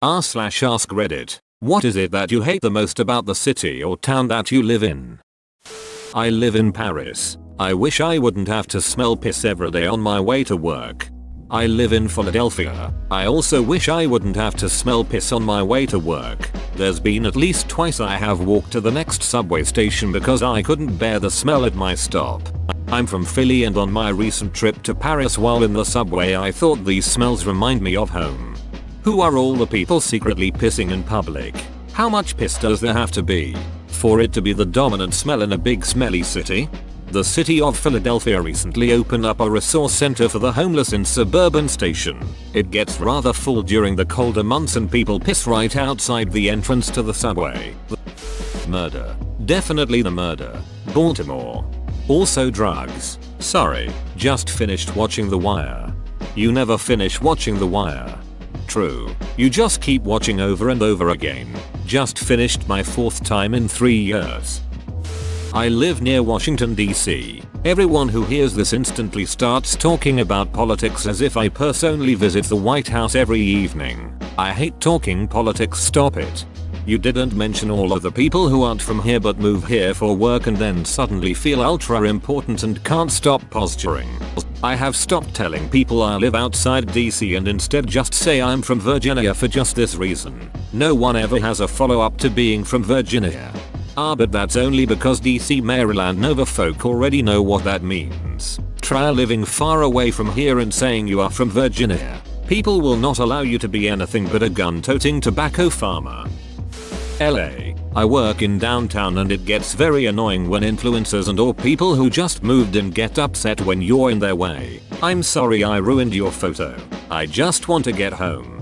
r/ask Reddit. What is it that you hate the most about the city or town that you live in? I live in Paris. I wish I wouldn't have to smell piss every day on my way to work. I live in Philadelphia. I also wish I wouldn't have to smell piss on my way to work. There's been at least twice I have walked to the next subway station because I couldn't bear the smell at my stop. I'm from Philly, and on my recent trip to Paris while in the subway I thought these smells remind me of home. Who are all the people secretly pissing in public? How much piss does there have to be for it to be the dominant smell in a big smelly city? The city of Philadelphia recently opened up a resource center for the homeless in Suburban Station. It gets rather full during the colder months and people piss right outside the entrance to the subway. Murder. Definitely the murder. Baltimore. Also drugs. Sorry, just finished watching The Wire. You never finish watching The Wire. True. You just keep watching over and over again. Just finished my 4th time in 3 years. I live near Washington, D.C. Everyone who hears this instantly starts talking about politics as if I personally visit the White House every evening. I hate talking politics, stop it. You didn't mention all of the people who aren't from here but move here for work and then suddenly feel ultra important and can't stop posturing. I have stopped telling people I live outside DC and instead just say I'm from Virginia for just this reason. No one ever has a follow-up to being from Virginia. But that's only because DC Maryland Nova folk already know what that means. Try living far away from here and saying you are from Virginia. People will not allow you to be anything but a gun-toting tobacco farmer. LA. I work in downtown and it gets very annoying when influencers and or people who just moved in get upset when you're in their way. I'm sorry I ruined your photo. I just want to get home.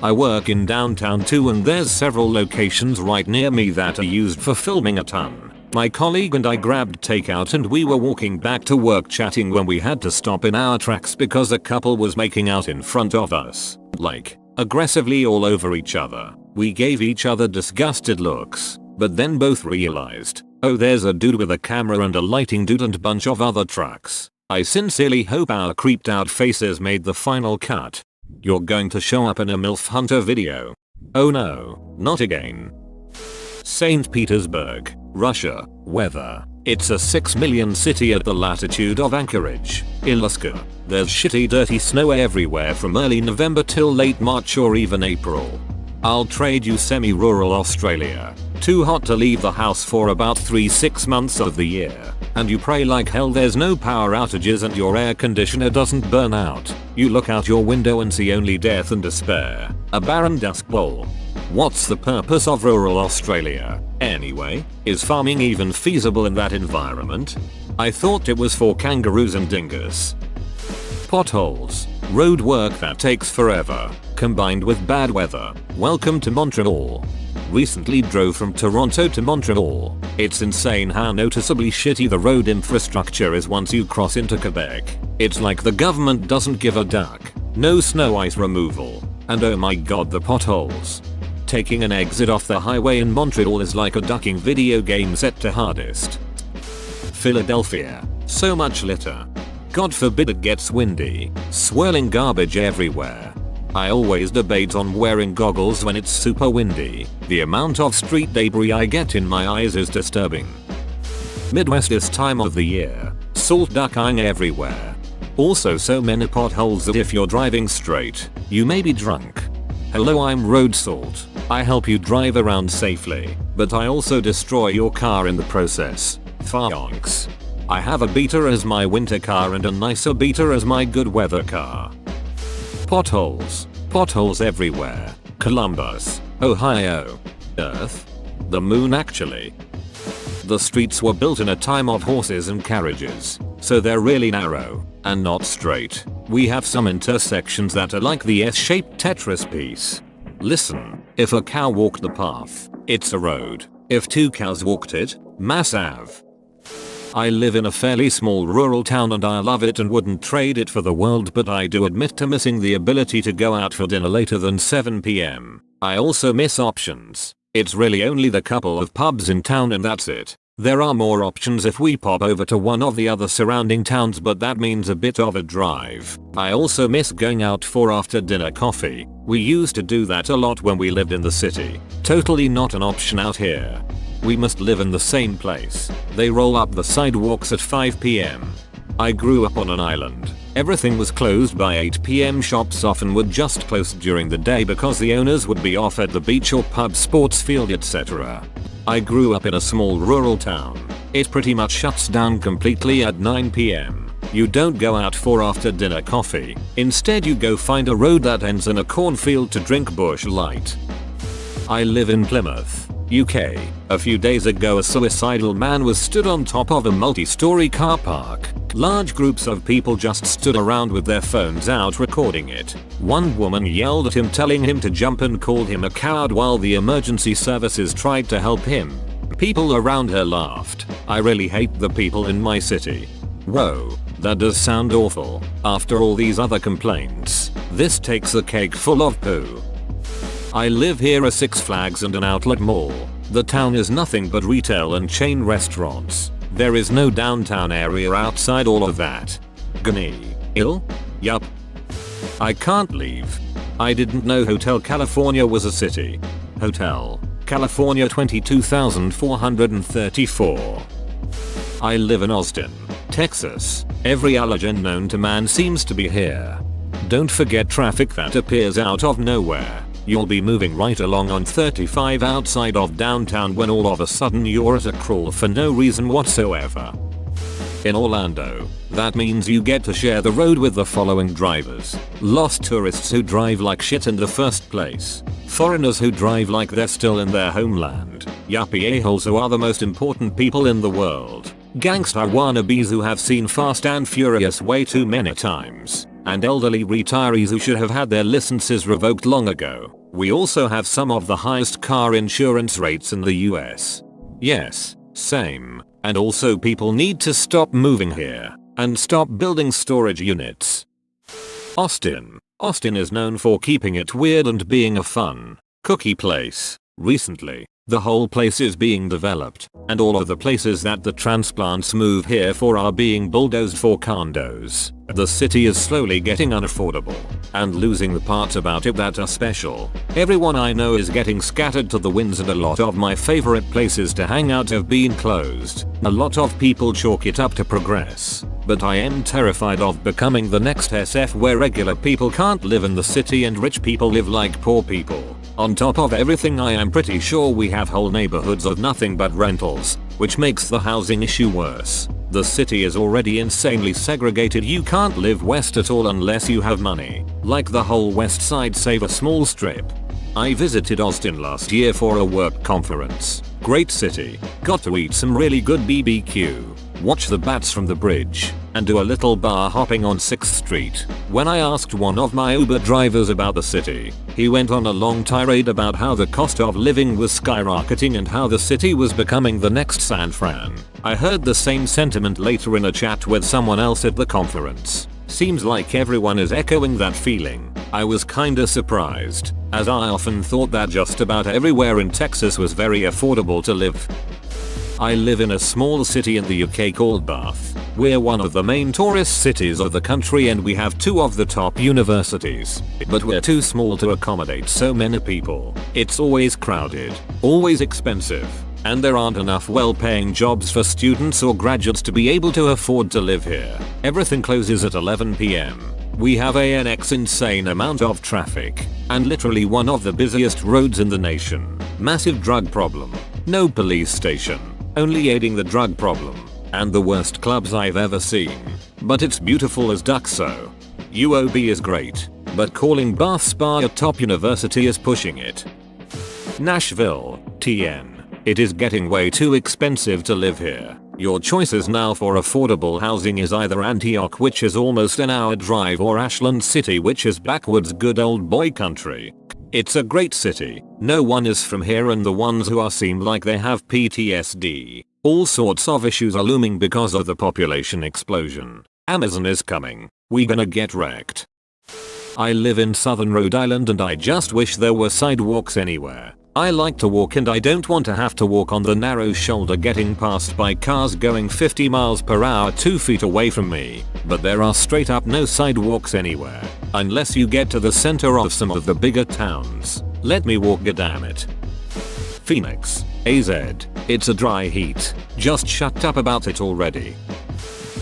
I work in downtown too and there's several locations right near me that are used for filming a ton. My colleague and I grabbed takeout and we were walking back to work chatting when we had to stop in our tracks because a couple was making out in front of us. Like, aggressively all over each other. We gave each other disgusted looks, but then both realized, oh, there's a dude with a camera and a lighting dude and a bunch of other trucks. I sincerely hope our creeped out faces made the final cut. You're going to show up in a MILF Hunter video. Oh no, not again. St. Petersburg, Russia. Weather. It's a 6 million city at the latitude of Anchorage, Alaska. There's shitty dirty snow everywhere from early November till late March or even April. I'll trade you semi-rural Australia. Too hot to leave the house for about 3-6 months of the year. And you pray like hell there's no power outages and your air conditioner doesn't burn out. You look out your window and see only death and despair. A barren dust bowl. What's the purpose of rural Australia? Anyway, is farming even feasible in that environment? I thought it was for kangaroos and dingoes. Potholes. Road work that takes forever. Combined with bad weather. Welcome to Montreal. Recently drove from Toronto to Montreal. It's insane how noticeably shitty the road infrastructure is once you cross into Quebec. It's like the government doesn't give a duck. No snow ice removal. And oh my god, the potholes. Taking an exit off the highway in Montreal is like a ducking video game set to hardest. Philadelphia. So much litter. God forbid it gets windy. Swirling garbage everywhere. I always debate on wearing goggles when it's super windy. The amount of street debris I get in my eyes is disturbing. Midwest this time of the year. Salt ducking everywhere. Also so many potholes that if you're driving straight, you may be drunk. Hello, I'm road salt. I help you drive around safely, but I also destroy your car in the process. Thanks. I have a beater as my winter car and a nicer beater as my good weather car. Potholes. Potholes everywhere. Columbus, Ohio. Earth. The moon actually. The streets were built in a time of horses and carriages, so they're really narrow and not straight. We have some intersections that are like the S-shaped Tetris piece. Listen, if a cow walked the path, it's a road. If 2 cows walked it, Mass Ave. I live in a fairly small rural town and I love it and wouldn't trade it for the world, but I do admit to missing the ability to go out for dinner later than 7 PM. I also miss options. It's really only the couple of pubs in town and that's it. There are more options if we pop over to one of the other surrounding towns, but that means a bit of a drive. I also miss going out for after dinner coffee. We used to do that a lot when we lived in the city. Totally not an option out here. We must live in the same place. They roll up the sidewalks at 5 p.m. I grew up on an island. Everything was closed by 8 p.m. Shops often would just close during the day because the owners would be off at the beach or pub, sports field, etc. I grew up in a small rural town. It pretty much shuts down completely at 9 p.m. You don't go out for after dinner coffee. Instead you go find a road that ends in a cornfield to drink Busch Light. I live in Plymouth, UK. A few days ago a suicidal man was stood on top of a multi-story car park. Large groups of people just stood around with their phones out recording it. One woman yelled at him, telling him to jump, and called him a coward while the emergency services tried to help him. People around her laughed. I really hate the people in my city. Whoa, that does sound awful. After all these other complaints, this takes a cake full of poo. I live here, a Six Flags and an outlet mall. The town is nothing but retail and chain restaurants. There is no downtown area outside all of that. Gnee. Ill? Yup. I can't leave. I didn't know Hotel California was a city. Hotel California 22,434. I live in Austin, Texas. Every allergen known to man seems to be here. Don't forget traffic that appears out of nowhere. You'll be moving right along on 35 outside of downtown when all of a sudden you're at a crawl for no reason whatsoever. In Orlando, that means you get to share the road with the following drivers: lost tourists who drive like shit in the first place, foreigners who drive like they're still in their homeland, yuppie a-holes who are the most important people in the world, gangsta wannabes who have seen Fast and Furious way too many times, and elderly retirees who should have had their licenses revoked long ago. We also have some of the highest car insurance rates in the US. Yes, same. And also people need to stop moving here and stop building storage units. Austin. Austin is known for keeping it weird and being a fun, cookie place. Recently, the whole place is being developed, and all of the places that the transplants move here for are being bulldozed for condos. The city is slowly getting unaffordable and losing the parts about it that are special. Everyone I know is getting scattered to the winds, and a lot of my favorite places to hang out have been closed. A lot of people chalk it up to progress, but I am terrified of becoming the next SF where regular people can't live in the city and rich people live like poor people. On top of everything, I am pretty sure we have whole neighborhoods of nothing but rentals, which makes the housing issue worse. The city is already insanely segregated. You can't live west at all unless you have money. Like the whole west side save a small strip. I visited Austin last year for a work conference. Great city. Got to eat some really good BBQ, watch the bats from the bridge, and do a little bar hopping on 6th Street. When I asked one of my Uber drivers about the city, he went on a long tirade about how the cost of living was skyrocketing and how the city was becoming the next San Fran. I heard the same sentiment later in a chat with someone else at the conference. Seems like everyone is echoing that feeling. I was kinda surprised, as I often thought that just about everywhere in Texas was very affordable to live. I live in a small city in the UK called Bath. We're one of the main tourist cities of the country and we have two of the top universities. But we're too small to accommodate so many people. It's always crowded, always expensive, and there aren't enough well-paying jobs for students or graduates to be able to afford to live here. Everything closes at 11 p.m. We have an insane amount of traffic, and literally one of the busiest roads in the nation. Massive drug problem. No police station. Only aiding the drug problem, and the worst clubs I've ever seen. But it's beautiful as duck, so UOB is great, but calling Bath Spa a top university is pushing it. Nashville, TN. It is getting way too expensive to live here. Your choices now for affordable housing is either Antioch, which is almost an hour drive, or Ashland City, which is backwoods good old boy country. It's a great city. No one is from here and the ones who are seem like they have PTSD. All sorts of issues are looming because of the population explosion. Amazon is coming. We gonna get wrecked. I live in southern Rhode Island and I just wish there were sidewalks anywhere. I like to walk and I don't want to have to walk on the narrow shoulder getting passed by cars going 50 miles per hour 2 feet away from me, but there are straight up no sidewalks anywhere, unless you get to the center of some of the bigger towns. Let me walk, goddammit. Phoenix, AZ. It's a dry heat. Just shut up about it already.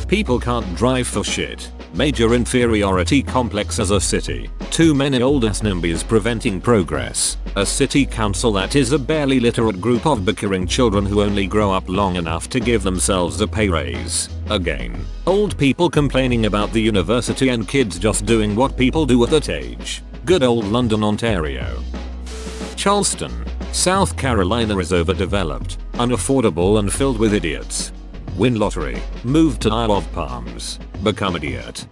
People can't drive for shit. Major inferiority complex as a city. Too many old ass NIMBYs preventing progress. A city council that is a barely literate group of bickering children who only grow up long enough to give themselves a pay raise. Again. Old people complaining about the university and kids just doing what people do at that age. Good old London, Ontario. Charleston, South Carolina is overdeveloped, unaffordable and filled with idiots. Win lottery, move to Isle of Palms, become idiot.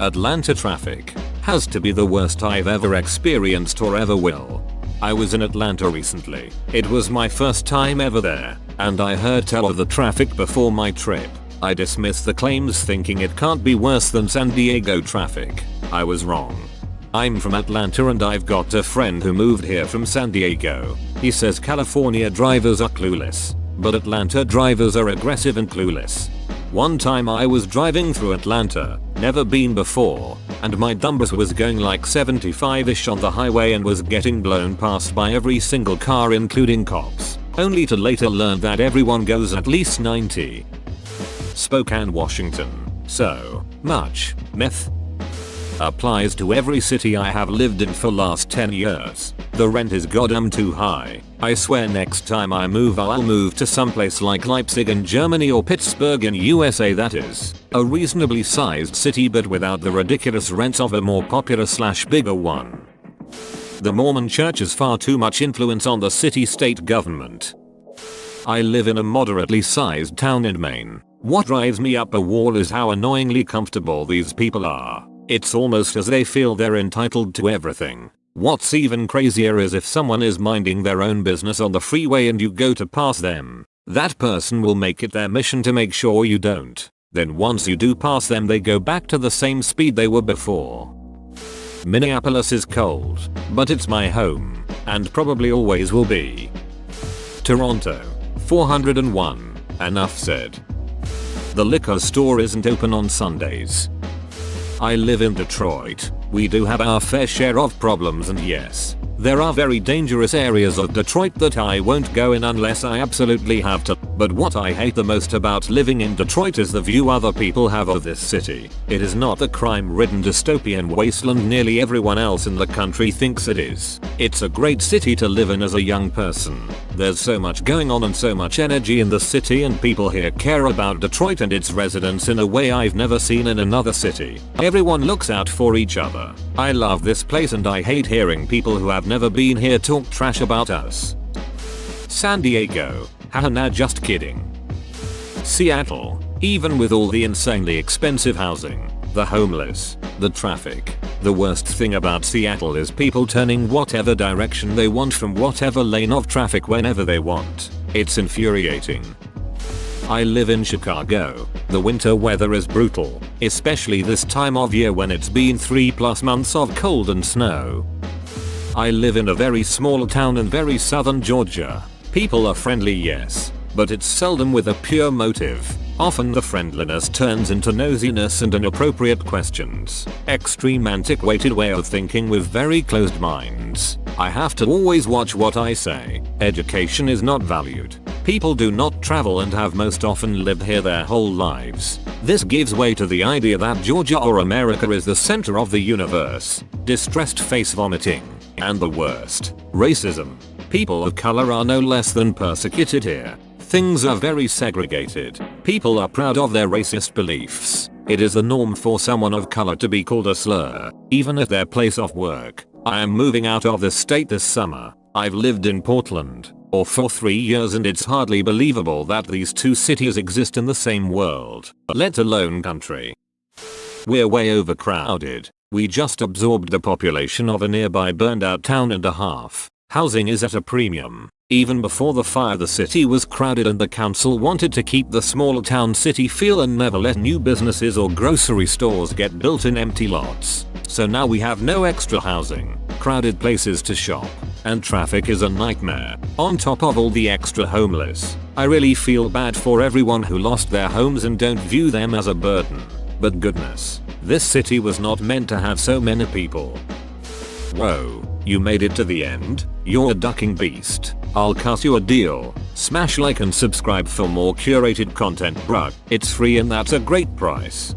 Atlanta traffic has to be the worst I've ever experienced or ever will. I was in Atlanta recently. It was my first time ever there, and I heard tell of the traffic before my trip. I dismissed the claims thinking it can't be worse than San Diego traffic. I was wrong. I'm from Atlanta and I've got a friend who moved here from San Diego. He says California drivers are clueless, but Atlanta drivers are aggressive and clueless. One time I was driving through Atlanta, never been before, and my dumbus was going like 75ish on the highway and was getting blown past by every single car including cops, only to later learn that everyone goes at least 90. Spokane, Washington. So much meth. Applies to every city I have lived in for last 10 years. The rent is goddamn too high. I swear next time I move I'll move to someplace like Leipzig in Germany or Pittsburgh in USA, that is. A reasonably sized city but without the ridiculous rents of a more popular / bigger one. The Mormon Church has far too much influence on the city-state government. I live in a moderately sized town in Maine. What drives me up a wall is how annoyingly comfortable these people are. It's almost as they feel they're entitled to everything. What's even crazier is if someone is minding their own business on the freeway and you go to pass them. That person will make it their mission to make sure you don't. Then once you do pass them they go back to the same speed they were before. Minneapolis is cold, but it's my home, and probably always will be. Toronto, 401. Enough said. The liquor store isn't open on Sundays. I live in Detroit. We do have our fair share of problems, and yes, there are very dangerous areas of Detroit that I won't go in unless I absolutely have to. But what I hate the most about living in Detroit is the view other people have of this city. It is not the crime-ridden dystopian wasteland nearly everyone else in the country thinks it is. It's a great city to live in as a young person. There's so much going on and so much energy in the city, and people here care about Detroit and its residents in a way I've never seen in another city. Everyone looks out for each other. I love this place and I hate hearing people who have never been here talk trash about us. San Diego. Haha, nah, just kidding. Seattle. Even with all the insanely expensive housing, the homeless, the traffic, the worst thing about Seattle is people turning whatever direction they want from whatever lane of traffic whenever they want. It's infuriating. I live in Chicago. The winter weather is brutal, especially this time of year when it's been 3+ months of cold and snow. I live in a very small town in very southern Georgia. People are friendly, yes, but it's seldom with a pure motive. Often the friendliness turns into nosiness and inappropriate questions. Extreme antiquated way of thinking with very closed minds. I have to always watch what I say. Education is not valued. People do not travel and have most often lived here their whole lives. This gives way to the idea that Georgia or America is the center of the universe. Distressed face vomiting. And the worst, racism. People of color are no less than persecuted here. Things are very segregated. People are proud of their racist beliefs. It is the norm for someone of color to be called a slur, even at their place of work. I am moving out of the state this summer. I've lived in Portland for 3 years and it's hardly believable that these two cities exist in the same world, let alone country. We're way overcrowded. We just absorbed the population of a nearby burned out town and a half. Housing is at a premium. Even before the fire the city was crowded and the council wanted to keep the small town city feel and never let new businesses or grocery stores get built in empty lots. So now we have no extra housing, crowded places to shop, and traffic is a nightmare, on top of all the extra homeless. I really feel bad for everyone who lost their homes and don't view them as a burden. But goodness, this city was not meant to have so many people. Whoa, you made it to the end? You're a ducking beast. I'll cut you a deal. Smash like and subscribe for more curated content, bruh. It's free and that's a great price.